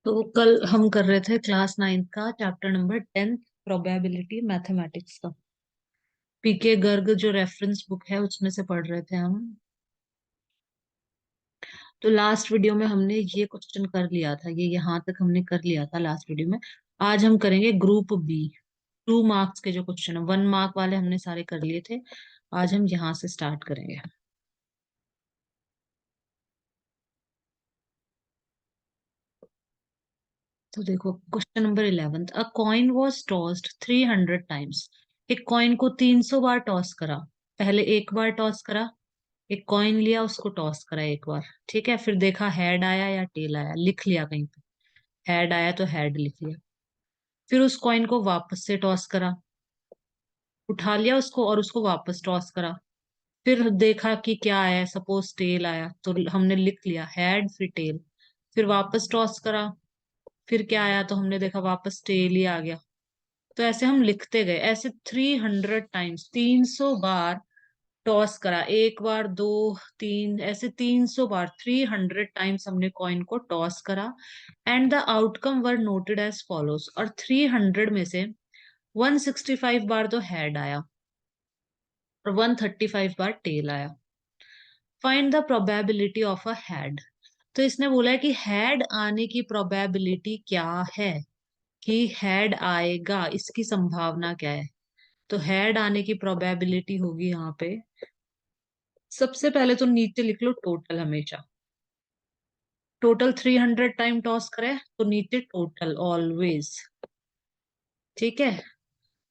तो कल हम कर रहे थे क्लास 9 का चैप्टर नंबर 10 प्रोबेबिलिटी मैथमेटिक्स का। पीके गर्ग जो रेफरेंस बुक है उसमें से पढ़ रहे थे हम। तो लास्ट वीडियो में हमने ये क्वेश्चन कर लिया था, ये यहाँ तक हमने कर लिया था लास्ट वीडियो में। आज हम करेंगे ग्रुप बी। 2 मार्क्स के जो क्वेश्चन है, 1 मार्क वाले हमने सारे कर लिए थे। आज हम यहाँ से स्टार्ट करेंगे। तो देखो question number 11, a coin was tossed 300 times. एक कॉइन को 300 बार टॉस करा। पहले एक बार टॉस करा, एक कॉइन लिया, उसको टॉस करा एक बार। ठीक है, फिर देखा हेड आया या टेल आया, लिख लिया कहीं पे। हेड आया तो हेड लिख लिया। फिर उस कॉइन को वापस से टॉस करा, उठा लिया उसको और उसको वापस टॉस करा। फिर देखा कि क्या आया, सपोज टेल आया तो हमने लिख लिया हेड फिर टेल। फिर वापस टॉस करा, फिर क्या आया तो हमने देखा वापस टेल ही आ गया। तो ऐसे हम लिखते गए, ऐसे 300 टाइम्स, 300 बार टॉस करा। एक बार, दो, तीन, ऐसे 300 बार, 300 टाइम्स हमने कॉइन को टॉस करा। And the outcome were noted as follows. और 300 में से 165 बार तो हेड आया और 135 बार टेल आया। Find the probability of a head. तो इसने बोला है कि हेड आने की प्रोबेबिलिटी क्या है, कि हेड आएगा, इसकी संभावना क्या है। तो हेड आने की प्रोबेबिलिटी होगी यहाँ पे। सबसे पहले तो नीचे लिख लो टोटल हमेशा। टोटल 300 टाइम टॉस करे तो नीचे टोटल ऑलवेज। ठीक है।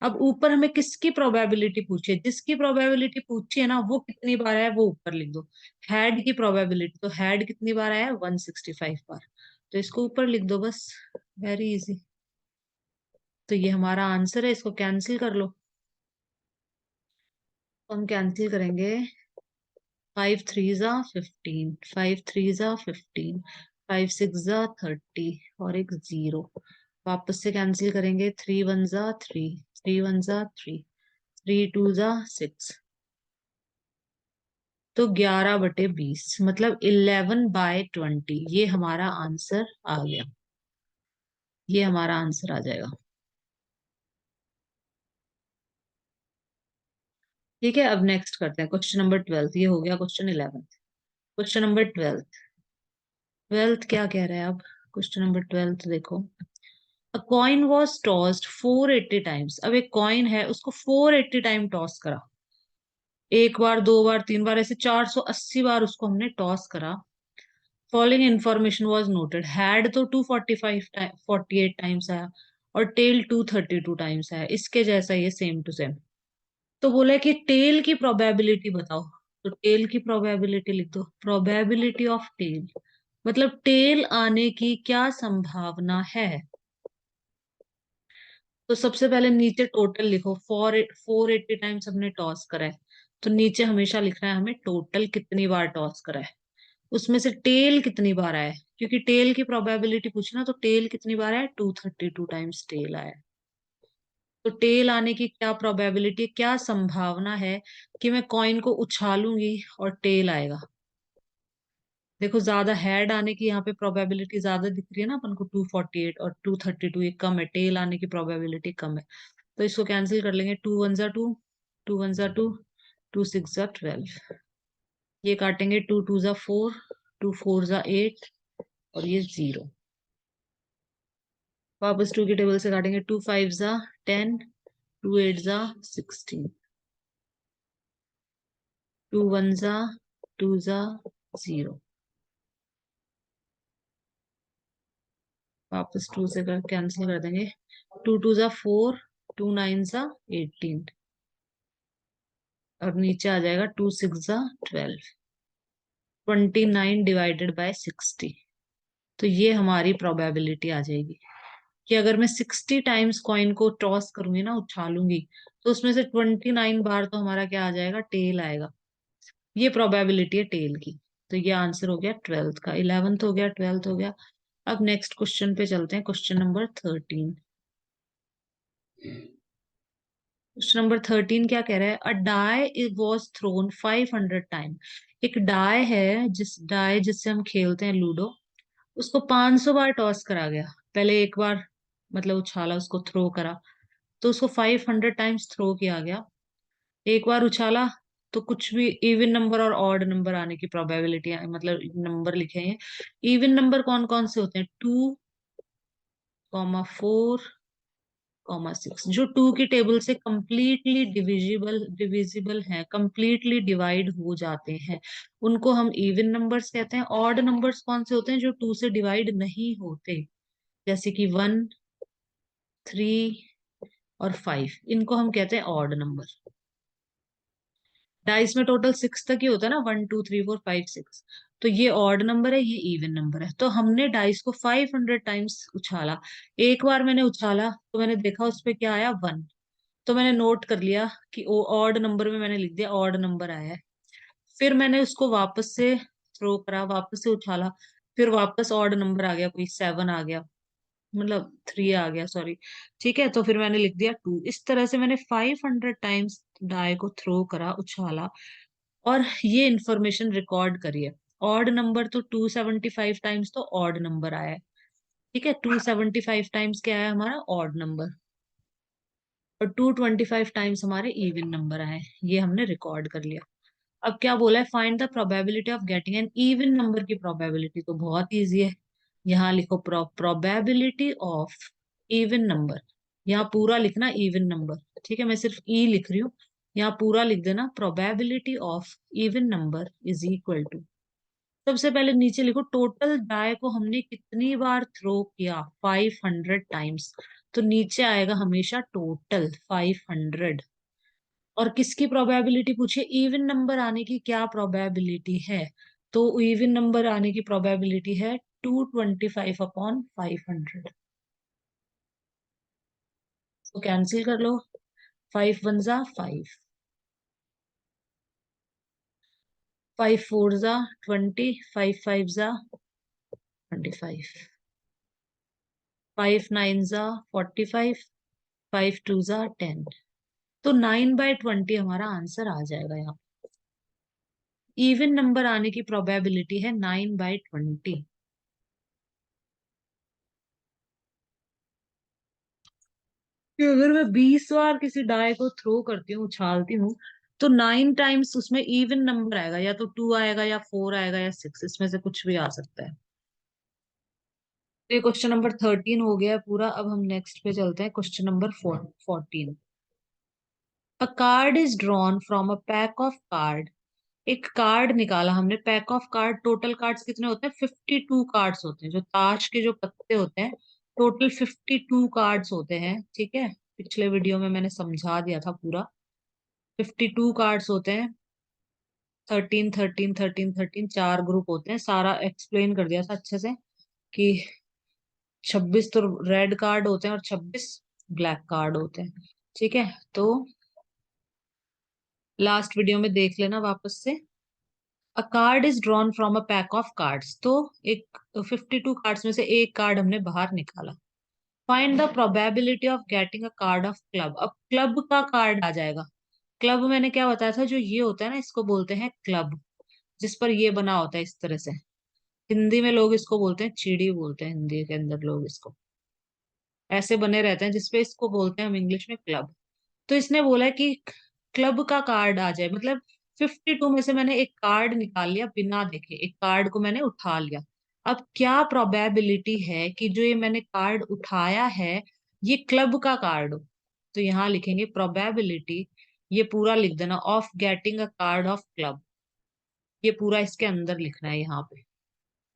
अब ऊपर हमें किसकी प्रोबेबिलिटी पूछी है, जिसकी प्रोबेबिलिटी पूछी है ना वो कितनी बार है वो ऊपर लिख दो। हेड की प्रोबेबिलिटी, तो हेड कितनी बार आया, 165 बार। तो इसको ऊपर लिख दो बस। Very easy. तो ये हमारा आंसर है, इसको कैंसिल कर लो। तो हम कैंसिल करेंगे। 5 3 जा 15, 5 3 जा 15, 5 6 जा 30 और एक जीरो। वापस से कैंसिल करेंगे। 3 1 जा 3, 3 1 जा 3, 3 2 जा 6। तो 11/20 मतलब 11/20, ये हमारा आंसर आ गया। ये हमारा आंसर आ जाएगा। ठीक है, अब नेक्स्ट करते हैं क्वेश्चन नंबर 12। ये हो गया क्वेश्चन 11। Question number 12। ट्वेल्थ क्या कह रहा है अब। क्वेश्चन नंबर 12 देखो। अ कॉइन वॉज टॉस्ड 480 टाइम्स। अब एक कॉइन है, उसको 480 टाइम टॉस करा। एक बार, दो बार, तीन बार, ऐसे 480 बार उसको हमने टॉस करा। Following information was noted. Had तो 248 टाइम्स आया और टेल 232 टाइम्स आया, इसके जैसा ये सेम टू सेम। तो बोला है कि टेल की प्रोबेबिलिटी बताओ। तो टेल की प्रोबेबिलिटी लिख दो, प्रोबेबिलिटी ऑफ टेल। मतलब टेल आने की क्या संभावना है। तो सबसे पहले नीचे टोटल लिखो। 480 टाइम्स हमने टॉस करा है, तो नीचे हमेशा लिखना है हमें टोटल कितनी बार टॉस करा है, उसमें से टेल कितनी बार आया है। क्योंकि टेल की प्रोबेबिलिटी पूछना, तो टेल कितनी बार आया, 232 टाइम्स टेल आया है। तो टेल आने की क्या प्रोबेबिलिटी, क्या संभावना है कि मैं कॉइन को उछालूंगी और टेल आएगा। देखो ज्यादा हेड आने की यहाँ पे प्रोबेबिलिटी ज्यादा दिख रही है ना अपन को, 248 और 232 ये कम है, टेल आने की प्रोबेबिलिटी कम है। तो इसको कैंसिल कर लेंगे। 2 1 जा 2, 2 1 जा 2, 2 6 जा 12। ये काटेंगे। 2 2 जा 4, 2 4 जा 8 और ये जीरो। वापस टू की टेबल से काटेंगे। 2 5 जा 10, 2 8 जा 16, 2 1 जा 2 जा 0। वापस टू से कैंसिल कर देंगे। 2 2 जा 4, 2 9 जा 18 और नीचे आ जाएगा 2 6 जा 12। 29 डिवाइडेड बाय 60। तो ये हमारी प्रोबेबिलिटी आ जाएगी कि अगर मैं 60 टाइम्स कॉइन को टॉस करूंगी ना, उछालूंगी, तो उसमें से 29 बार तो हमारा क्या आ जाएगा, टेल आएगा। ये प्रोबेबिलिटी है टेल की। तो ये आंसर हो गया 12th का। 11th हो गया, 12th हो गया। अब नेक्स्ट क्वेश्चन पे चलते हैं, क्वेश्चन नंबर 13। क्वेश्चन नंबर 13 क्या कह रहा है, अ डाई वॉज थ्रोन 500 टाइम। एक डाई है, जिस डाई जिससे हम खेलते हैं लूडो, उसको 500 बार टॉस करा गया। पहले एक बार मतलब उछाला, उसको थ्रो करा, तो उसको 500 टाइम्स थ्रो किया गया। एक बार उछाला तो कुछ भी इवन नंबर और ऑड नंबर आने की प्रोबेबिलिटी, मतलब नंबर लिखे हैं। इवन नंबर कौन कौन से होते हैं? 2, 4, 6, जो 2 की टेबल से कंप्लीटली डिविजिबल है, कंप्लीटली डिवाइड हो जाते हैं, उनको हम इवन नंबर्स कहते हैं। ऑड नंबर्स कौन से होते हैं? जो 2 से डिवाइड नहीं होते, जैसे कि 1, 3 और 5, इनको हम कहते हैं ऑड नंबर। डाइस में टोटल 6 तक ही होता है ना, 1, 2, 3, 4, 5, 6। तो ये ऑड नंबर है, ये इवन नंबर है। तो हमने डाइस को 500 टाइम्स उछाला। एक बार मैंने उछाला तो मैंने देखा उस पे क्या आया, 1। तो मैंने नोट कर लिया कि वो ऑड नंबर में मैंने लिख दिया ऑड नंबर आया है। फिर मैंने उसको वापस से थ्रो करा, वापस से उछाला, फिर वापस ऑड नंबर आ गया, कोई 7 आ गया, मतलब 3 आ गया, सॉरी। ठीक है, तो फिर मैंने लिख दिया 2। इस तरह से मैंने 500 टाइम्स डाई को थ्रो करा, उछाला, और ये इंफॉर्मेशन रिकॉर्ड करी है। ऑड नंबर तो 275 टाइम्स तो ऑड नंबर आया है। ठीक है, 275 टाइम्स क्या है हमारा? Odd number. और 225 टाइम्स हमारे इवन नंबर आए, ये हमने रिकॉर्ड कर लिया। अब क्या बोला है? Find the probability of getting an even number की प्रोबेबिलिटी, तो बहुत इजी है। यहाँ लिखो प्रोबेबिलिटी ऑफ इवन नंबर। यहाँ पूरा लिखना इवन नंबर। ठीक है, मैं सिर्फ ई लिख रही हूँ, यहाँ पूरा लिख देना। Probability of even number is equal to, सबसे पहले नीचे लिखो टोटल डाई को हमने कितनी बार थ्रो किया, 500 टाइम्स। तो नीचे आएगा हमेशा टोटल 500। और किसकी प्रोबेबिलिटी पूछे? इवन नंबर आने की क्या प्रोबेबिलिटी है? तो इवन नंबर आने की प्रोबेबिलिटी है 225/500। तो कैंसिल कर लो, 5 1 जा 5, 5 4 जा 20, 5 5 जा 25, 5 9 जा 45, 5 2 जा 10। तो 9/20 हमारा आंसर आ जाएगा यहाँ। इवन नंबर आने की प्रोबेबिलिटी है 9/20। कि अगर मैं 20 बार किसी डाई को थ्रो करती हूँ, उछालती हूँ, तो 9 टाइम्स उसमें इवन नंबर आएगा, या तो 2 आएगा, या 4 आएगा, या 6, इसमें से कुछ भी आ सकता है। तो ये क्वेश्चन नंबर 13 हो गया है पूरा। अब हम नेक्स्ट पे चलते हैं, question number 14। A card is drawn from a pack of card. एक कार्ड निकाला हमने, pack of card. Total cards कितने होते हैं? 52 कार्ड्स होते हैं, जो ताश के जो पत्ते होते हैं, टोटल 52 कार्ड्स होते हैं। ठीक है, पिछले वीडियो में मैंने समझा दिया था पूरा। 52 कार्ड्स होते हैं। 13 13 13 13, 4 ग्रुप होते हैं, सारा एक्सप्लेन कर दिया था अच्छे से कि 26 तो रेड कार्ड होते हैं और 26 ब्लैक कार्ड होते हैं। ठीक है, तो लास्ट वीडियो में देख लेना वापस से। अ card is drawn from a pack of cards, तो एक 52 कार्ड्स में से एक कार्ड हमने बाहर निकाला। Find the probability of getting a card of club. अब क्लब का कार्ड आ जाएगा। क्लब मैंने क्या बताया था? जो ये होता है ना, इसको बोलते हैं क्लब, जिस पर ये बना होता है इस तरह से। हिंदी में लोग इसको बोलते हैं चिड़ी, बोलते हैं हिंदी के अंदर लोग इसको। ऐसे बने रहते हैं जिसपे, इसको बोलते हैं हम इंग्लिश में क्लब। तो इसने बोला है कि क्लब का कार्ड आ जाए, मतलब 52 में से मैंने एक कार्ड निकाल लिया बिना देखे, एक कार्ड को मैंने उठा लिया। अब क्या प्रोबेबिलिटी है कि जो ये मैंने कार्ड उठाया है, ये क्लब का कार्ड हो? तो यहाँ लिखेंगे प्रोबेबिलिटी, ये पूरा लिख देना, of getting a card of club. ये पूरा इसके अंदर लिखना है यहाँ पे,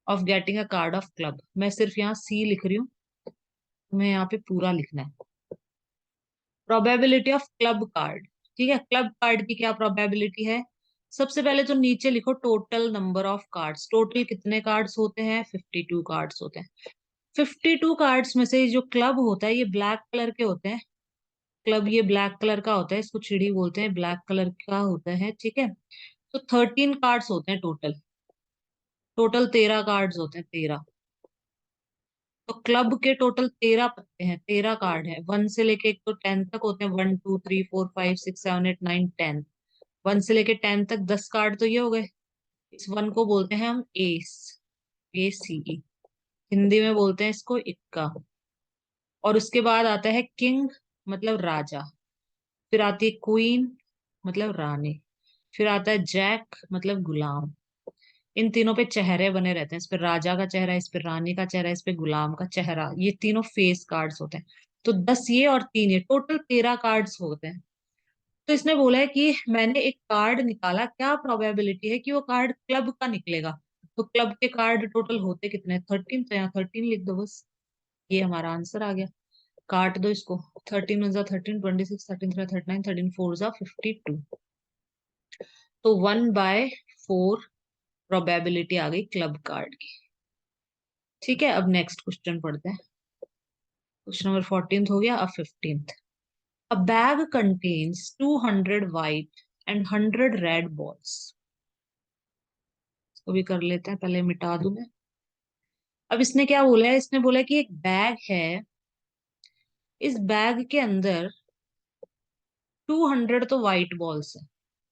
of getting a card of club. मैं सिर्फ यहाँ सी लिख रही हूँ, तुम्हें यहाँ पे पूरा लिखना है। Probability of club card. ठीक है, क्लब कार्ड की क्या प्रोबेबिलिटी है? सबसे पहले तो नीचे लिखो total number of cards. Total कितने कार्ड्स होते हैं? 52 कार्ड्स होते हैं। 52 कार्ड्स में से जो क्लब होता है, ये ब्लैक कलर के होते हैं। क्लब ये ब्लैक कलर का होता है, इसको चिड़ी बोलते हैं, ब्लैक कलर का होता है। ठीक है, तो 13 कार्ड्स होते हैं टोटल। टोटल 13 कार्ड्स होते हैं, 13। तो क्लब के टोटल 13 पत्ते हैं, 13 कार्ड है। 1 से लेके एक तो 10 तक होते हैं, 1 2 3 4 5 6 7 8 9 10। 1 से लेके 10 तक 10 कार्ड तो ये हो गए। इस 1 को बोलते हैं हम एस, ACE। हिंदी में बोलते हैं इसको इक्का। और उसके बाद आता है किंग, मतलब राजा। फिर आती है क्वीन, मतलब रानी। फिर आता है जैक, मतलब गुलाम। इन तीनों पे चेहरे बने रहते हैं, इस पे राजा का चेहरा, इस पे रानी का चेहरा, इस पे गुलाम का चेहरा। ये तीनों फेस कार्ड्स होते हैं। तो 10 ये और 3 ये, टोटल 13 कार्ड्स होते हैं। तो इसने बोला है कि मैंने एक कार्ड निकाला, क्या प्रोबेबिलिटी है कि वो कार्ड क्लब का निकलेगा। तो क्लब के कार्ड टोटल होते कितने, 13, तो यहाँ 13 लिख दो बस। ये हमारा आंसर आ गया। काट दो इसको। 13 × 13 26, 13 × 3 39, 13 4 52। तो 1/4 प्रोबेबिलिटी आ गई क्लब कार्ड की। ठीक है, अब नेक्स्ट क्वेश्चन पढ़ते हैं। क्वेश्चन नंबर 14 हो गया, अब 15। अ bag contains 200 white and 100 red balls। इसको भी कर लेते हैं, पहले मिटा दूं मैं। अब इसने क्या बोला है, इसने बोला है कि एक बैग है, इस बैग के अंदर 200 तो व्हाइट बॉल्स है।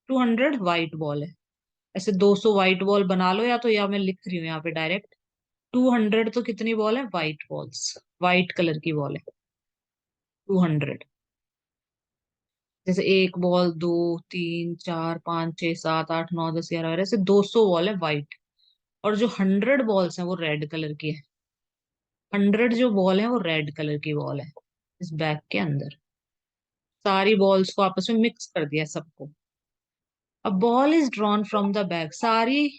200 व्हाइट बॉल है। ऐसे 200 व्हाइट बॉल बना लो, या मैं लिख रही हूँ यहाँ पे डायरेक्ट। 200 तो कितनी बॉल है, व्हाइट बॉल्स, व्हाइट कलर की बॉल है 200। जैसे एक बॉल, दो, तीन, चार, पाँच, छह, सात, आठ, नौ, 10, 11, ऐसे 200 बॉल है व्हाइट। और जो 100 बॉल्स हैं वो रेड कलर की है। 100 जो बॉल है वो रेड कलर की बॉल है इस बैग के अंदर। सारी बॉल्स को आपस में मिक्स कर दिया सबको। अब ball is drawn from the bag, सारी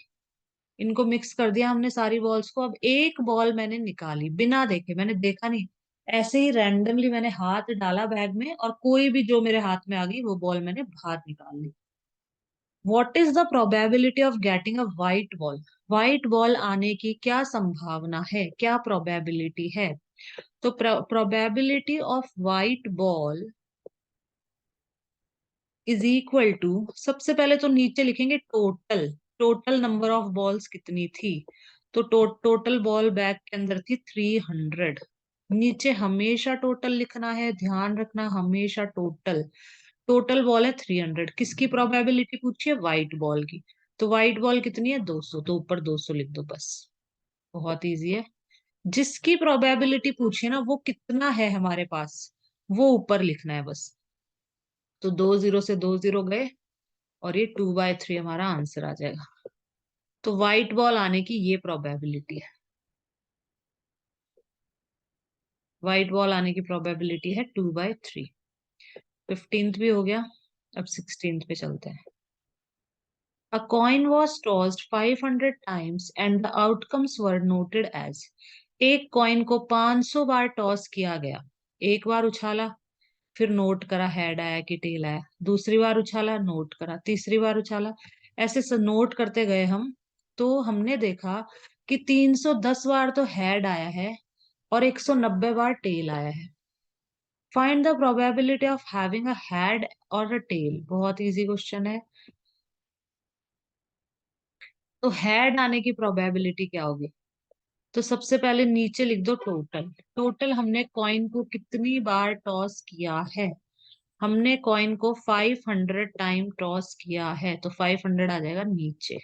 इनको मिक्स कर दिया हमने सारी बॉल्स को। अब एक बॉल मैंने निकाली बिना देखे, मैंने देखा नहीं, ऐसे ही रैंडमली मैंने हाथ डाला बैग में, और कोई भी जो मेरे हाथ में आ गई वो बॉल मैंने बाहर निकाल ली। What is the probability of getting a white ball. White ball आने की क्या संभावना है, क्या प्रोबेबिलिटी है। तो probability of white ball is equal to, सबसे पहले तो नीचे लिखेंगे total. Total number of balls कितनी थी। तो टोटल बॉल बैग के अंदर थी 300। नीचे हमेशा टोटल लिखना है, ध्यान रखना, हमेशा टोटल। टोटल बॉल है 300, किसकी प्रोबेबिलिटी पूछी है, व्हाइट बॉल की। तो व्हाइट बॉल कितनी है, 200, तो ऊपर 200 लिख दो बस। बहुत इजी है। जिसकी प्रोबेबिलिटी पूछी है ना, वो कितना है हमारे पास, वो ऊपर लिखना है बस। तो 2 0 से 2 0 गए, और ये 2/3 हमारा आंसर आ जाएगा। तो व्हाइट बॉल आने की ये प्रोबेबिलिटी है। व्हाइट बॉल आने की प्रोबेबिलिटी है 2/3। 15th भी हो गया, अब 16th पे चलते हैं। A coin was tossed 500 times and the outcomes were noted as। एक कॉइन को 500 बार टॉस किया गया। एक बार उछाला, फिर नोट करा हेड आया कि टेल आया। दूसरी बार उछाला, नोट करा। तीसरी बार उछाला, ऐसे नोट करते गए हम। तो हमने देखा कि 310 बार तो हेड आया है, और 190 बार टेल आया है। Find the probability of having a head और अ टेल। बहुत इजी क्वेश्चन है। तो हेड आने की प्रोबेबिलिटी क्या होगी। तो सबसे पहले नीचे लिख दो टोटल। टोटल हमने कॉइन को कितनी बार टॉस किया है। हमने कॉइन को 500 टाइम टॉस किया है, तो 500 आ जाएगा नीचे।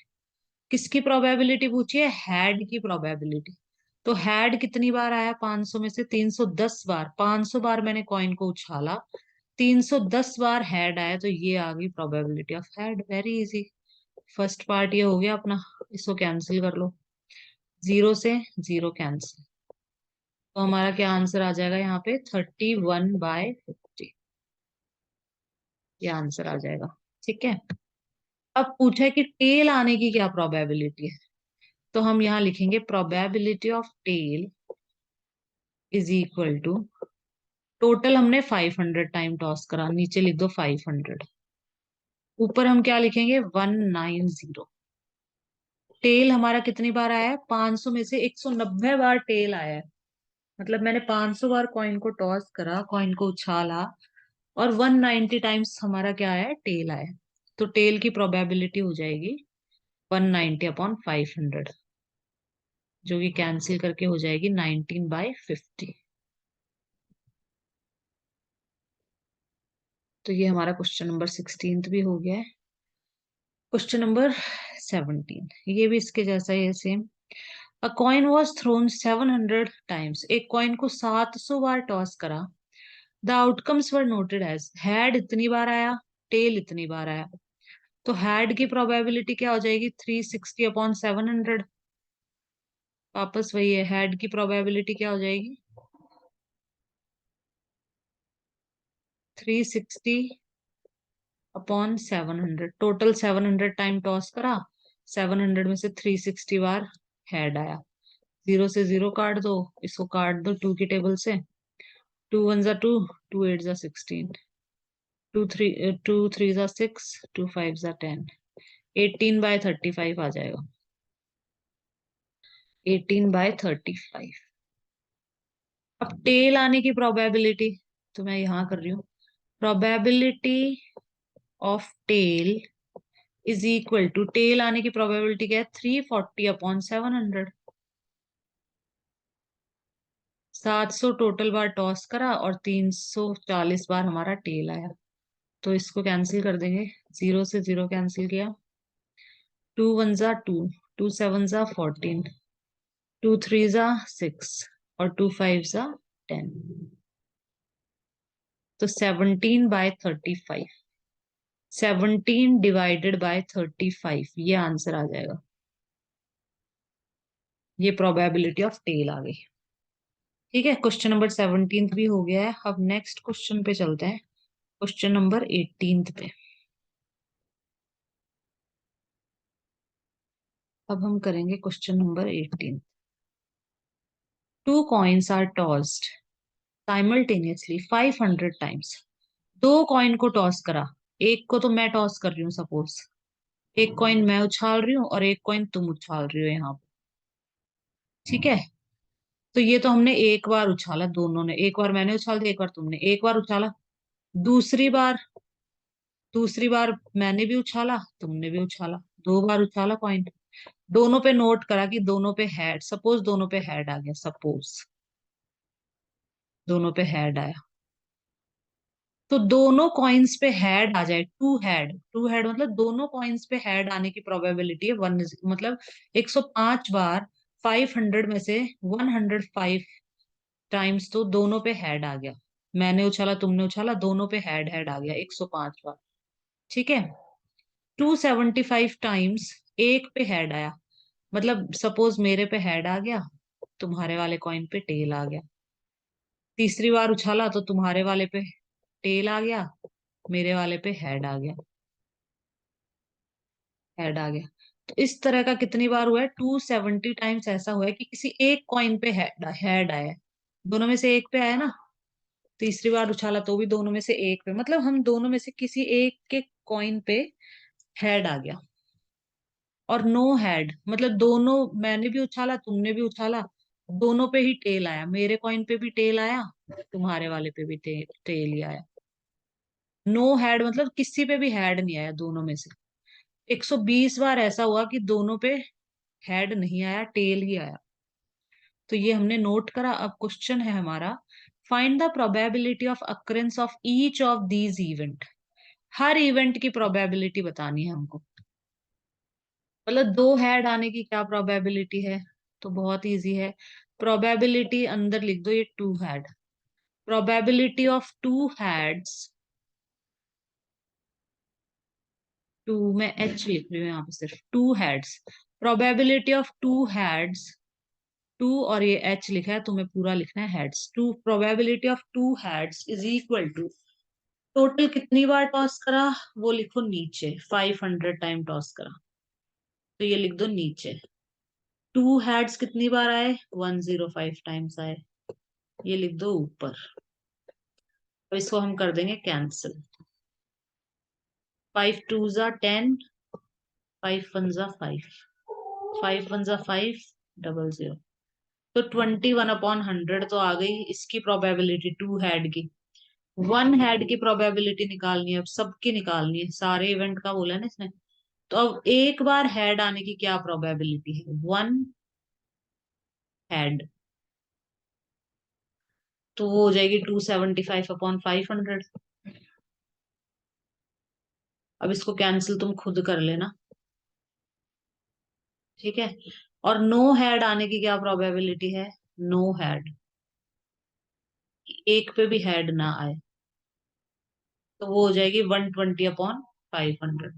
किसकी प्रोबेबिलिटी पूछी है, हैड की प्रोबेबिलिटी। तो हैड कितनी बार आया, 500 में से 310 बार। 500 बार मैंने कॉइन को उछाला, 310 बार हेड आया, तो ये आ गई probability of head. Very easy. First part ये हो गया अपना। इसको कैंसिल कर लो, 0 से 0 कैंसिल। तो हमारा क्या आंसर आ जाएगा यहाँ पे, 31/50। ये आंसर आ जाएगा। ठीक है। अब पूछा है कि टेल आने की क्या प्रोबेबिलिटी है। तो हम यहाँ लिखेंगे probability of tail is equal to, total हमने 500 टाइम टॉस करा, नीचे लिख दो 500। ऊपर हम क्या लिखेंगे, 190। टेल हमारा कितनी बार आया है, 500 में से 190 बार टेल आया है। मतलब मैंने 500 बार कॉइन को टॉस करा, कॉइन को उछाला, और 190 टाइम्स हमारा क्या आया है, टेल आया है। तो टेल की प्रोबेबिलिटी हो जाएगी 190/500, जो कि कैंसिल करके हो जाएगी 19/50। तो ये हमारा क्वेश्चन नंबर 16 भी हो गया है। क्वेश्चन नंबर 17, ये भी इसके जैसा ही है, same. A coin was thrown 700 times, एक कॉइन को 700 बार टॉस करा। The outcomes were noted as, head इतनी बार आया, टेल इतनी बार आया। तो हैड की प्रोबेबिलिटी क्या हो जाएगी, 360 अपॉन 700। वापस वही है, हैड की प्रोबेबिलिटी क्या हो जाएगी, 360 अपॉन 700। टोटल 700 टाइम टॉस करा, 700 में से 360 बार हेड आया। जीरो से जीरो काट दो, इसको काट दो टू की टेबल से। टू वन जा टू, टू एट जा 16, टू थ्री जा 6, टू फाइव जा 10। 18/35 आ जाएगा, 18/35। अब टेल आने की प्रोबेबिलिटी तो मैं यहां कर रही हूँ, probability of tail is equal to, tail आने की प्रोबेबिलिटी क्या है, 340 अपॉन 700। 700 टोटल बार टॉस करा और 340 बार हमारा टेल आया। तो इसको कैंसिल कर देंगे, जीरो से जीरो कैंसिल किया, टू वन जा टू, टू सेवन जा 14, टू थ्री जा 6 और टू फाइव जा 10। तो 17/35, 17 डिवाइडेड बाय 35, ये आंसर आ जाएगा। ये प्रोबेबिलिटी ऑफ टेल आ गई। ठीक है, क्वेश्चन नंबर 17 भी हो गया है। अब नेक्स्ट क्वेश्चन पे चलते हैं, क्वेश्चन नंबर 18 पे। अब हम करेंगे question number 18। Two coins are tossed simultaneously 500 times. दो कॉइन को टॉस करा, एक को तो मैं टॉस कर रही हूँ सपोज, एक कॉइन मैं उछाल रही हूँ और एक कॉइन तुम उछाल रही हो यहाँ पे। ठीक है, तो ये तो हमने एक बार उछाला, दोनों ने, एक बार मैंने उछाल दिया, एक बार तुमने, एक बार उछाला। दूसरी बार, दूसरी बार मैंने भी उछाला, तुमने भी उछाला, दो बार उछाला कॉइन। दोनों पे नोट करा कि दोनों पे हेड, सपोज दोनों पे हेड आ गया, सपोज दोनों पे हेड आया, तो दोनों कॉइन्स पे हेड आ जाए, टू हेड, टू हेड मतलब दोनों कॉइन्स पे हेड आने की प्रोबेबिलिटी है वन, मतलब 105 बार, 500 में से 105 टाइम्स तो दोनों पे हेड आ गया। मैंने उछाला, तुमने उछाला, दोनों पे हेड हेड आ गया 105 बार। ठीक है, 275 टाइम्स एक पे हेड आया, मतलब सपोज मेरे पे हेड आ गया, तुम्हारे वाले कॉइन पे टेल आ गया। तीसरी बार उछाला तो तुम्हारे वाले पे टेल आ गया, मेरे वाले पे हेड आ गया, हेड आ गया। तो इस तरह का कितनी बार हुआ है, 270 टाइम्स ऐसा हुआ है कि किसी एक कॉइन पे हेड हेड आया है। दोनों में से एक पे आया ना, तीसरी बार उछाला तो भी दोनों में से एक पे, मतलब हम दोनों में से किसी एक के कॉइन पे हेड आ गया। और नो हेड मतलब दोनों, मैंने भी उछाला, तुमने भी उछाला, दोनों पे ही टेल आया, मेरे कॉइन पे भी टेल आया, तुम्हारे वाले पे भी टेल ही आया। नो हेड मतलब किसी पे भी हेड नहीं आया दोनों में से। 120 बार ऐसा हुआ कि दोनों पे हेड नहीं आया, टेल ही आया। तो ये हमने नोट करा। अब क्वेश्चन है हमारा, find the probability of occurrence of each of these event. Her event की प्रोबेबिलिटी बतानी है हमको। मतलब दो हेड आने की क्या प्रोबेबिलिटी है, तो बहुत इजी है। प्रोबेबिलिटी अंदर लिख दो, ये two head, probability of two heads, two, मैं एच लिख रही हूँ यहाँ पे सिर्फ, two heads, probability of two heads, two और ये एच लिखा है, तुम्हें पूरा लिखना है heads, two, probability of two heads is equal to, total कितनी बार टॉस करा वो लिखो नीचे, 500 टाइम टॉस करा, तो ये लिख दो नीचे। टू हेड्स कितनी बार आए, 105 टाइम्स आए, ये लिख दो ऊपर। अब इसको हम कर देंगे कैंसिल, 5 2 जा 10, 5 1 जा 5, 5 1 जा 5, 00। तो 21/100 तो आ गई इसकी प्रोबेबिलिटी टू हेड की। वन हेड की प्रोबेबिलिटी निकालनी है, अब सबकी निकालनी है, सारे इवेंट का बोला है ना इसने। तो अब एक बार हेड आने की क्या प्रोबेबिलिटी है, वन हेड, तो वो हो जाएगी 275/500। अब इसको कैंसिल तुम खुद कर लेना। ठीक है, और नो हेड आने की क्या प्रोबेबिलिटी है? नो हेड, एक पे भी हेड ना आए, तो वो हो जाएगी 120/500।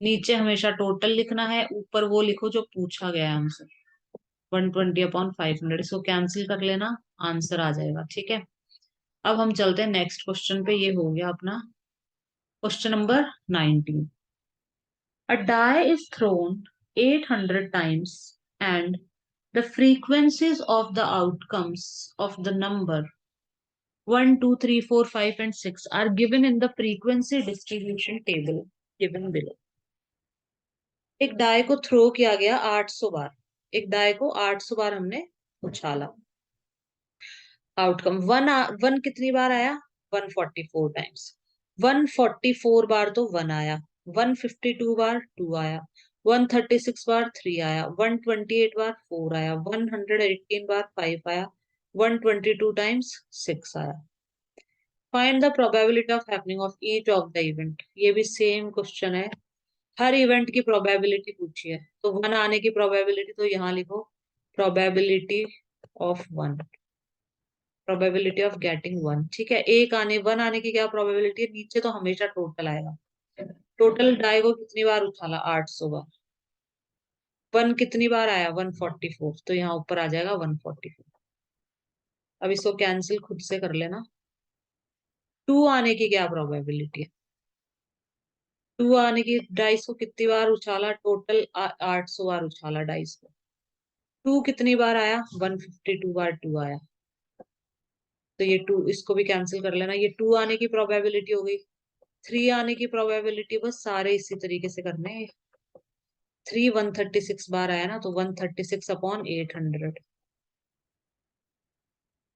नीचे हमेशा टोटल लिखना है, ऊपर वो लिखो जो पूछा गया है हमसे। 120/500, इसको कैंसिल कर लेना, आंसर आ जाएगा। ठीक है, अब हम चलते हैं नेक्स्ट क्वेश्चन पे। ये हो गया अपना question number 19। A die is thrown 800 times and the frequencies of the outcomes of the number 1, 2, 3, 4, 5 and 6 are given in the frequency distribution table given below. एक डाई को थ्रो किया गया 800 बार, एक डाई को 800 बार हमने उछाला। आउटकम वन, वन कितनी बार आया? 144 times. 144 बार तो वन आया, 152 बार टू आया, 136 बार थ्री आया, 128 बार फोर आया, 118 बार फाइव आया, 122 टाइम्स सिक्स आया। Find the probability of happening of each of the event. ये भी सेम क्वेश्चन है, हर इवेंट की प्रोबेबिलिटी पूछी है, तो वन आने की प्रोबेबिलिटी तो यहाँ लिखो, probability of one, probability of getting one. ठीक है, एक आने, वन आने की क्या प्रोबेबिलिटी है? नीचे तो हमेशा टोटल आएगा। टोटल डाई को कितनी बार उछाला? 800 बार। वन कितनी बार आया? 144, तो यहाँ ऊपर आ जाएगा 144। अब इसको कैंसिल खुद से कर लेना। टू आने की क्या प्रोबेबिलिटी है? टू आने की, डाइस को कितनी बार उछाला? टोटल 800 बार उछाला डाइस को। टू कितनी बार आया? 152 बार टू आया, तो ये टू, इसको भी कैंसिल कर लेना। ये टू आने की प्रोबेबिलिटी हो गई। थ्री आने की प्रोबेबिलिटी, बस सारे इसी तरीके से करने हैं। थ्री 136 बार आया ना, तो 136/800,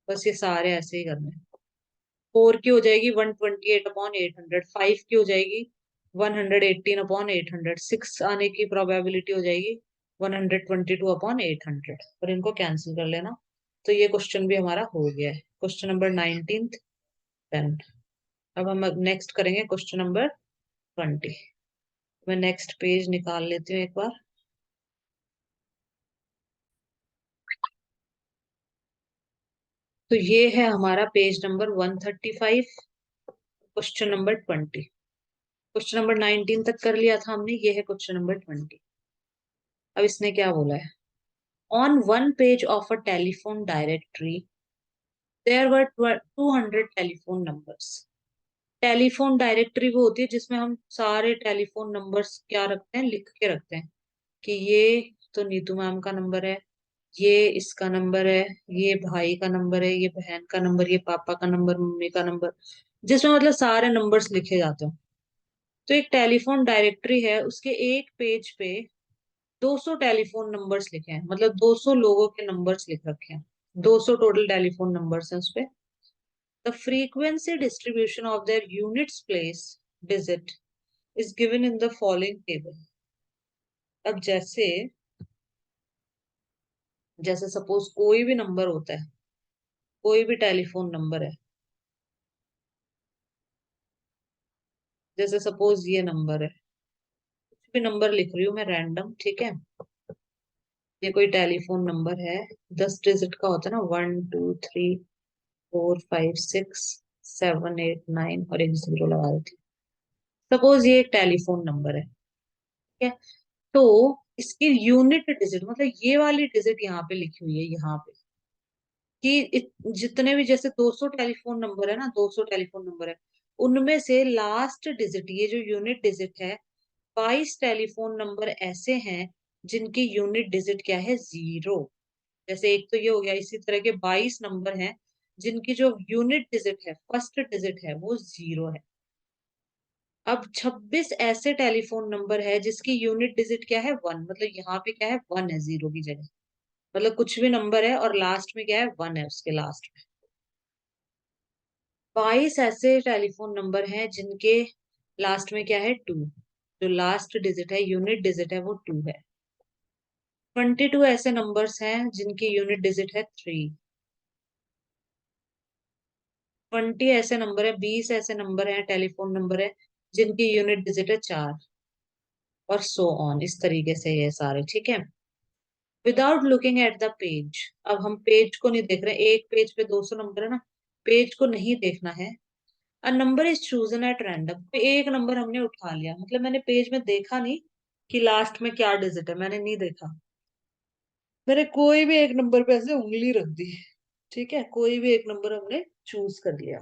बस ये सारे ऐसे ही करने हैं। फोर की हो जाएगी 128/800, फाइव की हो जाएगी 118/800, सिक्स आने की प्रोबेबिलिटी हो जाएगी 122/800, और इनको कैंसिल कर लेना। तो ये क्वेश्चन भी हमारा हो गया है, क्वेश्चन नंबर 19 डन। अब हम नेक्स्ट करेंगे क्वेश्चन नंबर 20। मैं नेक्स्ट पेज निकाल लेती हूँ एक बार। तो ये है हमारा page number 135, question number 20। Question number 19 तक कर लिया था हमने, ये है क्वेश्चन नंबर 20। अब इसने क्या बोला है? On one page of a telephone directory there were 200 telephone numbers. Telephone directory वो होती है जिसमें हम सारे टेलीफोन नंबर्स क्या रखते हैं, लिख के रखते हैं कि ये तो नीतू मैम का नंबर है, ये इसका नंबर है, ये भाई का नंबर है, ये बहन का नंबर, ये पापा का नंबर, मम्मी का नंबर, जिसमें मतलब सारे नंबर्स लिखे जाते हैं। तो एक टेलीफोन डायरेक्टरी है, उसके एक पेज पे 200 टेलीफोन नंबर्स लिखे हैं, मतलब 200 लोगों के नंबर्स लिख रखे हैं। 200 टोटल टेलीफोन नंबर्स हैं उसपे। The frequency distribution of their units place digit is given in the following table. अब जैसे जैसे सपोज कोई भी नंबर होता है, कोई भी टेलीफोन नंबर है, जैसे सपोज ये नंबर है, कुछ भी नंबर लिख रही हूँ मैं रैंडम, ठीक है। ये कोई टेलीफोन नंबर है, 10 डिजिट का होता है ना, 1 2 3 4 5 6 7 8 9 और एक जीरो लगा देती हूँ। सपोज ये एक टेलीफोन नंबर है, ठीक है। तो इसकी यूनिट डिजिट, मतलब ये वाली डिजिट यहाँ पे लिखी हुई है, यहाँ पे कि जितने भी, जैसे 200 टेलीफोन नंबर है ना, 200 टेलीफोन नंबर है, उनमें से लास्ट डिजिट, ये जो यूनिट डिजिट है, 22 टेलीफोन नंबर ऐसे हैं जिनकी यूनिट डिजिट क्या है? जीरो। जैसे एक तो ये हो गया, इसी तरह के 22 नंबर हैं जिनकी जो यूनिट डिजिट है, फर्स्ट डिजिट है, वो जीरो है। अब 26 ऐसे टेलीफोन नंबर है जिसकी यूनिट डिजिट क्या है? वन, मतलब यहाँ पे क्या है? वन है जीरो की जगह, मतलब कुछ भी नंबर है और लास्ट में क्या है? वन है उसके लास्ट में। 22 ऐसे टेलीफोन नंबर हैं जिनके लास्ट में क्या है? टू, जो लास्ट डिजिट है, यूनिट डिजिट है, वो टू है। 22 ऐसे नंबर्स हैं जिनकी यूनिट डिजिट है थ्री। 20 ऐसे नंबर है, 20 ऐसे नंबर है, टेलीफोन नंबर है जिनकी यूनिट डिजिट है चार। और सो ऑन, इस तरीके से ये सारे, ठीक है। Without looking at the page, अब हम पेज को नहीं देख रहे, एक पेज पे 200 नंबर है ना, पेज को नहीं देखना है। A number is chosen at random, एक नंबर हमने उठा लिया, मतलब मैंने पेज में देखा नहीं कि लास्ट में क्या डिजिट है, मैंने नहीं देखा, मैंने कोई भी एक नंबर पे ऐसे उंगली रख दी, ठीक है, कोई भी एक नंबर हमने चूज कर लिया।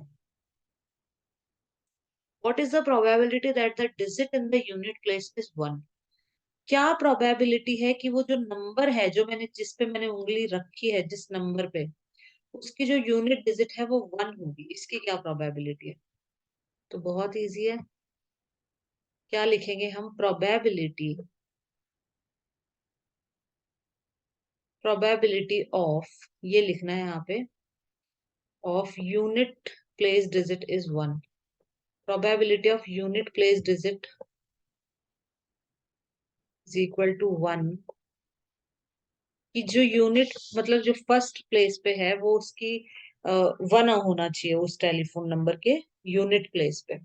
What is the probability that the digit in the unit place is one, क्या प्रोबेबिलिटी है कि वो जो नंबर है, जो मैंने जिस पे मैंने उंगली रखी है, जिस नंबर पे, उसकी जो यूनिट डिजिट है वो वन होगी, इसकी क्या प्रोबेबिलिटी है। तो बहुत इजी है, क्या लिखेंगे हम, प्रोबेबिलिटी, प्रोबेबिलिटी ऑफ, ये लिखना है यहाँ पे, of unit place digit is one, probability of unit place digit is equal to one, कि जो यूनिट मतलब जो फर्स्ट प्लेस पे है वो उसकी वन होना चाहिए उस टेलीफोन नंबर के यूनिट प्लेस पे,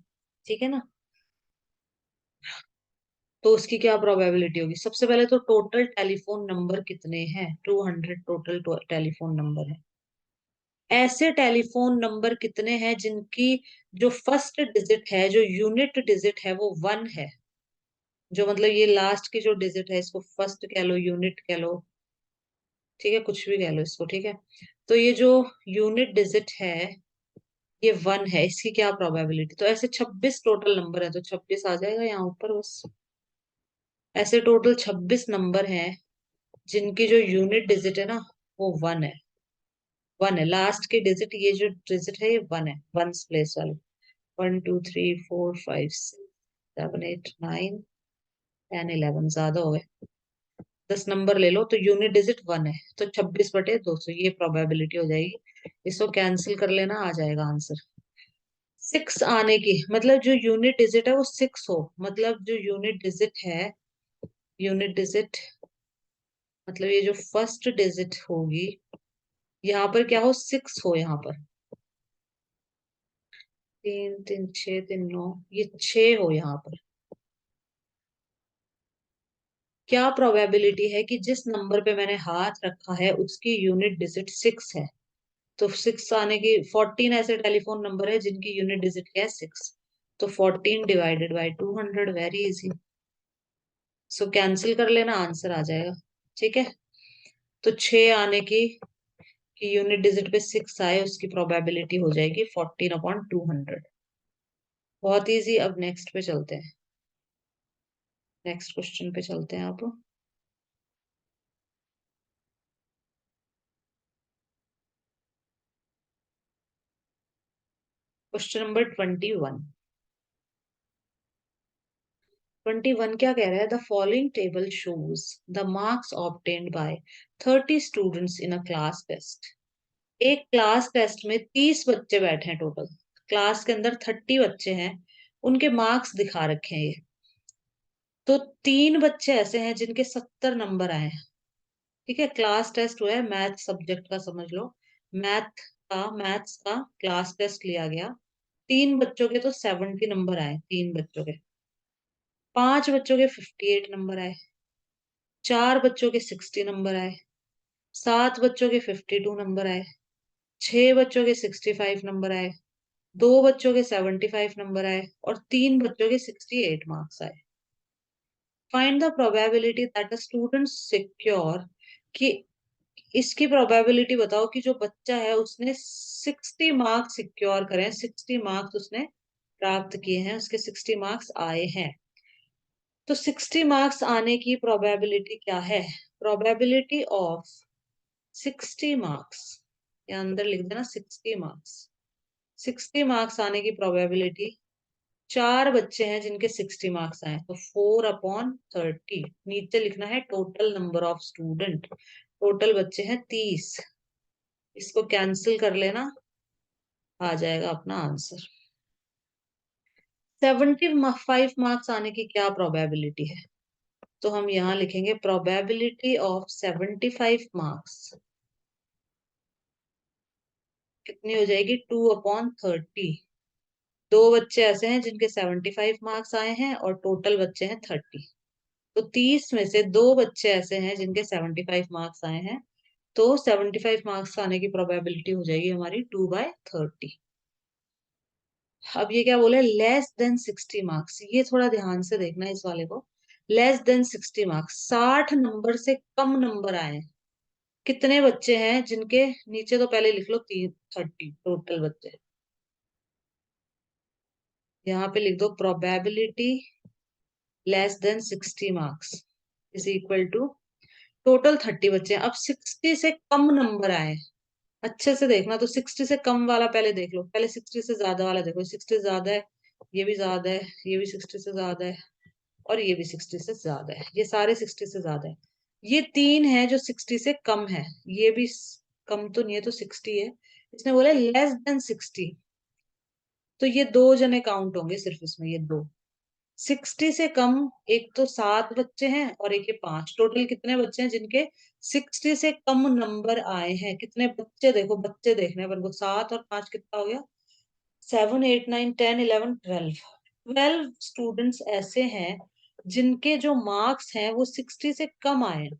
ठीक है ना। तो उसकी क्या प्रोबेबिलिटी होगी, सबसे पहले तो टोटल टेलीफोन नंबर कितने हैं, 200 टोटल टेलीफोन नंबर है। ऐसे टेलीफोन नंबर कितने हैं जिनकी जो फर्स्ट डिजिट है, जो यूनिट डिजिट है वो वन है, जो मतलब ये लास्ट की जो डिजिट है, इसको फर्स्ट कह लो, यूनिट कह लो, ठीक है, कुछ भी कह लो इसको, ठीक है। तो ये जो यूनिट डिजिट है ये वन है, इसकी क्या प्रोबेबिलिटी, तो ऐसे 26 टोटल नंबर है, तो 26 आ जाएगा यहाँ ऊपर बस। ऐसे टोटल 26 नंबर हैं जिनकी जो यूनिट डिजिट है ना वो वन है, वन है, लास्ट की डिजिट, ये जो डिजिट है ये वन है, वन प्लेस वाले। 1 2 3 4 5 6 7 8 9 10 11, ज्यादा हो गए, 10 नंबर ले लो, तो यूनिट डिजिट वन है, तो 26/200 ये प्रोबेबिलिटी हो जाएगी। इसको कैंसिल कर लेना, आ जाएगा आंसर। सिक्स आने की मतलब जो यूनिट डिजिट है वो सिक्स हो, मतलब जो यूनिट डिजिट है, यूनिट डिजिट मतलब ये जो फर्स्ट डिजिट होगी, यहाँ पर क्या हो, सिक्स हो, यहाँ पर 3 3 6 3 9, ये 6 हो यहाँ पर। क्या प्रोबेबिलिटी है कि जिस नंबर पे मैंने हाथ रखा है उसकी यूनिट डिजिट सिक्स है, तो सिक्स आने की, 14 ऐसे टेलीफोन नंबर है जिनकी यूनिट डिजिट क्या है, सिक्स, तो 14/200, वेरी इजी। सो कैंसिल कर लेना, आंसर आ जाएगा, ठीक है। तो 6 आने की कि यूनिट डिजिट पे सिक्स आए, उसकी प्रोबेबिलिटी हो जाएगी 14/200। बहुत इजी। अब नेक्स्ट पे चलते हैं, नेक्स्ट क्वेश्चन पे चलते हैं आप। Question number 21। 21 क्या कह रहा है, the following table shows the marks obtained by 30 students in a class test. एक क्लास टेस्ट में 30 बच्चे बैठे हैं टोटल, क्लास के अंदर 30 बच्चे हैं, उनके मार्क्स दिखा रखे हैं ये। तो तीन बच्चे ऐसे हैं जिनके 70 नंबर आए हैं, ठीक है, क्लास टेस्ट हुआ है, मैथ सब्जेक्ट का समझ लो, मैथ्स का क्लास टेस्ट लिया गया, तीन बच्चों के तो 70 नंबर आए, तीन बच्चों के, पांच बच्चों के 58 नंबर आए, चार बच्चों के 60 नंबर आए, सात बच्चों के 52 नंबर आए, छह बच्चों के 65 नंबर आए, दो बच्चों के 75 नंबर आए और तीन बच्चों के 68 मार्क्स आए। Find the probability that a student secure, कि इसकी प्रोबेबिलिटी बताओ कि जो बच्चा है उसने 60 मार्क्स सिक्योर करे हैं, 60 मार्क्स उसने प्राप्त किए हैं, उसके 60 मार्क्स आए हैं। तो 60 मार्क्स आने की प्रोबेबिलिटी क्या है, प्रोबेबिलिटी ऑफ 60 मार्क्स, या अंदर लिख देना 60 मार्क्स, 60 मार्क्स आने की प्रोबेबिलिटी, चार बच्चे हैं जिनके 60 मार्क्स आए, तो 4/30, नीचे लिखना है total number of student, total बच्चे हैं 30, इसको कैंसिल कर लेना, आ जाएगा अपना आंसर। 75 मार्क्स आने की क्या प्रोबेबिलिटी है, तो हम यहाँ लिखेंगे प्रोबेबिलिटी ऑफ 75 मार्क्स कितनी हो जाएगी, 2/30। दो बच्चे ऐसे हैं जिनके 75 मार्क्स आए हैं और टोटल बच्चे हैं 30, तो 30 में से दो बच्चे ऐसे हैं जिनके 75 मार्क्स आए हैं, तो 75 मार्क्स आने की प्रोबेबिलिटी हो जाएगी हमारी 2/30। अब ये क्या बोले, लेस देन 60 मार्क्स, ये थोड़ा ध्यान से देखना है इस वाले को। लेस देन 60 मार्क्स, 60 नंबर से कम नंबर आए हैं, कितने बच्चे हैं जिनके, नीचे तो पहले लिख लो 30 टोटल बच्चे, यहाँ पे लिख दो probability less than 60 marks is equal to total 30 बच्चे हैं। अब 60 से कम नंबर आए, अच्छे से देखना, तो 60 से कम वाला पहले देख लो, पहले 60 से ज्यादा वाला देखो, 60 से ज्यादा है, ये भी ज्यादा है, ये भी 60 से ज्यादा है, और ये भी 60 से ज्यादा है, ये सारे 60 से ज्यादा है। ये तीन है जो 60 से कम है, ये भी कम तो नहीं है, तो 60 है। इसने बोला लेस देन 60, तो ये दो जने काउंट होंगे सिर्फ इसमें, ये दो। 60 से कम, एक तो 7 बच्चे हैं और एक ये 5, टोटल कितने बच्चे हैं जिनके 60 से कम नंबर आए हैं, कितने बच्चे, देखो बच्चे देखने हैं अपन को, 7 और 5 कितना हो गया, 7 8 9 10 11 12। 12 स्टूडेंट्स ऐसे हैं जिनके जो मार्क्स हैं वो 60 से कम आए हैं।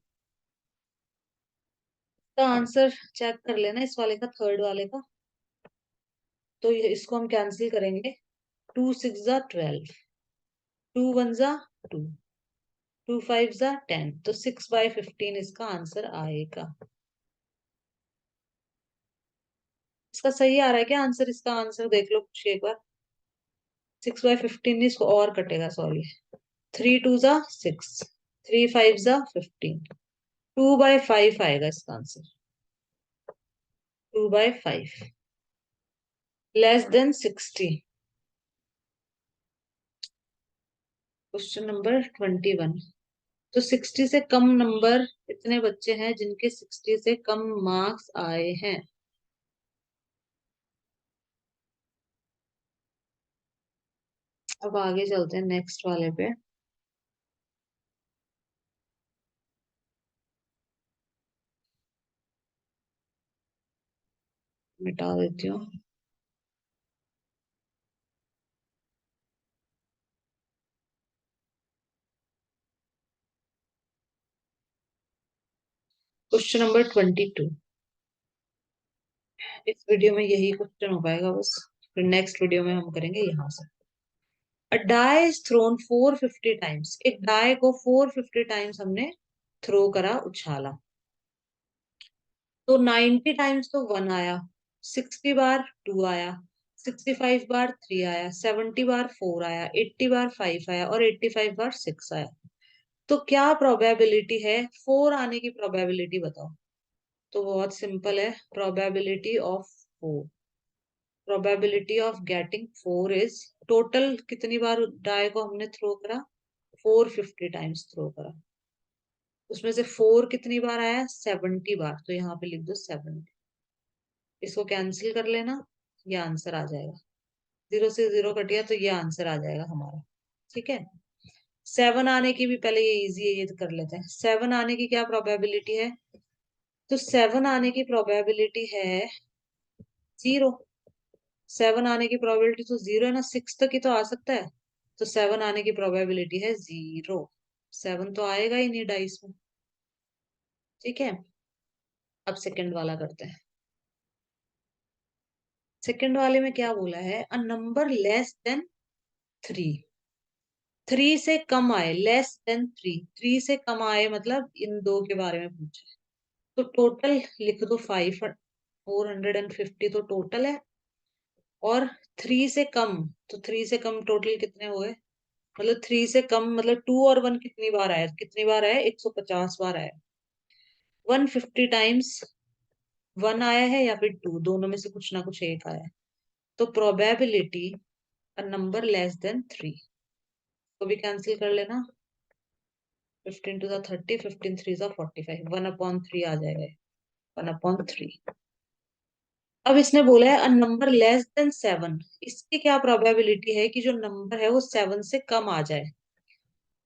तो आंसर चेक कर लेना इस वाले का, थर्ड वाले का। तो इसको हम कैंसिल करेंगे, 2 6 जा 12, 2 1 जा 2, 2 5 जा 10, तो 6/15 इसका आंसर आएगा। इसका सही आ रहा है क्या आंसर, इसका आंसर देख लो कुछ एक बार। 6/15 इसको और कटेगा, सॉरी, 3 2 जा 6, 3 5 जा 15, 2/5 आएगा इसका answer, 2/5 less than 60। Question number 21। तो 60 से कम नंबर, इतने बच्चे हैं जिनके 60 से कम मार्क्स आए हैं। अब आगे चलते हैं नेक्स्ट वाले पे। मिटा देती हूँ। Question number 22। इस वीडियो में यही क्वेश्चन हो पाएगा बस, फिर नेक्स्ट वीडियो में हम करेंगे यहाँ से। A die is thrown 450 times, एक डाई को 450 टाइम्स हमने थ्रो करा, उछाला। तो 90 टाइम्स तो 1 आया, 60 बार 2 आया, 65 बार 3 आया, 70 बार 4 आया, 80 बार 5 आया, और 85 बार 6 आया। तो क्या प्रोबेबिलिटी है, 4 आने की प्रोबेबिलिटी बताओ। तो बहुत सिंपल है, probability of 4, probability of getting 4 is, total कितनी बार डाई को हमने थ्रो करा, 450 टाइम्स थ्रो करा, उसमें से 4 कितनी बार आया, 70 बार, तो यहाँ पे लिख दो 70। इसको कैंसिल कर लेना, ये आंसर आ जाएगा, 0 से 0 कट गया तो ये आंसर आ जाएगा हमारा। ठीक है, 7 आने की भी, पहले ये इजी है, ये तो कर लेते हैं। 7 आने की क्या प्रोबेबिलिटी है, तो 7 आने की प्रोबेबिलिटी है 0। 7 आने की प्रोबेबिलिटी तो 0 है ना, 6 तक ही तो आ सकता है, तो 7 आने की प्रोबेबिलिटी है 0। 7 तो आएगा ही नहीं डाइस में। ठीक है, अब सेकंड वाला करते हैं। सेकंड वाले में क्या बोला है, अ नंबर लेस देन 3, 3 से कम आए, लेस देन 3, 3 से कम आए मतलब इन दो के बारे में पूछा है। तो टोटल लिख दो 450 तो टोटल है, और 3 से कम, तो 3 से कम टोटल कितने हुए, मतलब 3 से कम मतलब 2 और 1 कितनी बार आया, कितनी बार आया, 150 बार आया। 150 टाइम्स 1 आया है या फिर 2, दोनों में से कुछ ना कुछ एक आया है। तो probability a number less than 3 को भी कैंसिल कर लेना, 15 टू द 30, 15 3 ज़ा 45, 1/3 आ जाएगा, 1/3। अब इसने बोला है अ नंबर लेस देन 7, इसकी क्या प्रोबेबिलिटी है कि जो नंबर है वो 7 से कम आ जाए।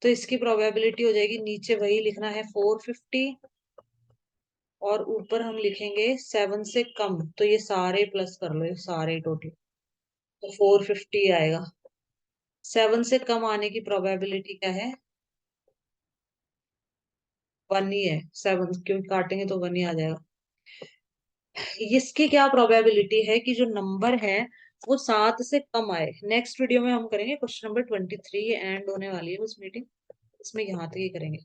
तो इसकी प्रोबेबिलिटी हो जाएगी, नीचे वही लिखना है 450, और ऊपर हम लिखेंगे 7 से कम, तो ये सारे प्लस कर लो, ये सारे टोटल, तो 450 आएगा। 7 से कम आने की प्रोबेबिलिटी क्या है, वन ही है, सेवन क्योंकि काटेंगे तो वन ही आ जाएगा। इसकी क्या प्रोबेबिलिटी है कि जो नंबर है वो 7 से कम आए। नेक्स्ट वीडियो में हम करेंगे क्वेश्चन नंबर 23, एंड होने वाली है उस मीटिंग, इसमें यहाँ तक ही करेंगे।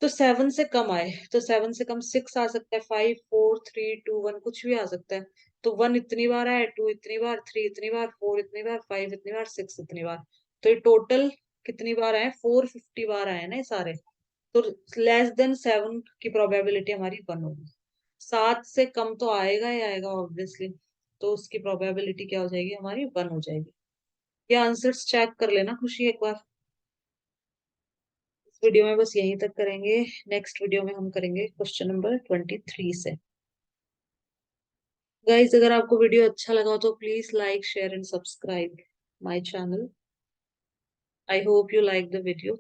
तो 7 से कम आए, तो 7 से कम 6 आ सकता है, 5 4 3 2 1 कुछ भी आ सकता है। तो 1 इतनी बार आए, 2 इतनी बार, 3 इतनी बार, 4 इतनी बार, 5 इतनी बार, 6 इतनी बार। तो ये टोटल कितनी बार आए, 450 बार आए ना ये सारे। तो लेस देन 7 की प्रोबेबिलिटी हमारी 1 होगी। 7 से कम तो आएगा ही आएगा ऑब्वियसली, तो उसकी प्रोबेबिलिटी क्या हो जाएगी हमारी, 1 हो जाएगी। ये आंसर्स चेक कर लेना खुशी एक बार। इस वीडियो में बस यहीं तक करेंगे। नेक्स्ट वीडियो में हम करेंगे क्वेश्चन नंबर 23 से। गाइज अगर आपको वीडियो अच्छा लगा हो तो please like share and subscribe my channel. I hope you like the video.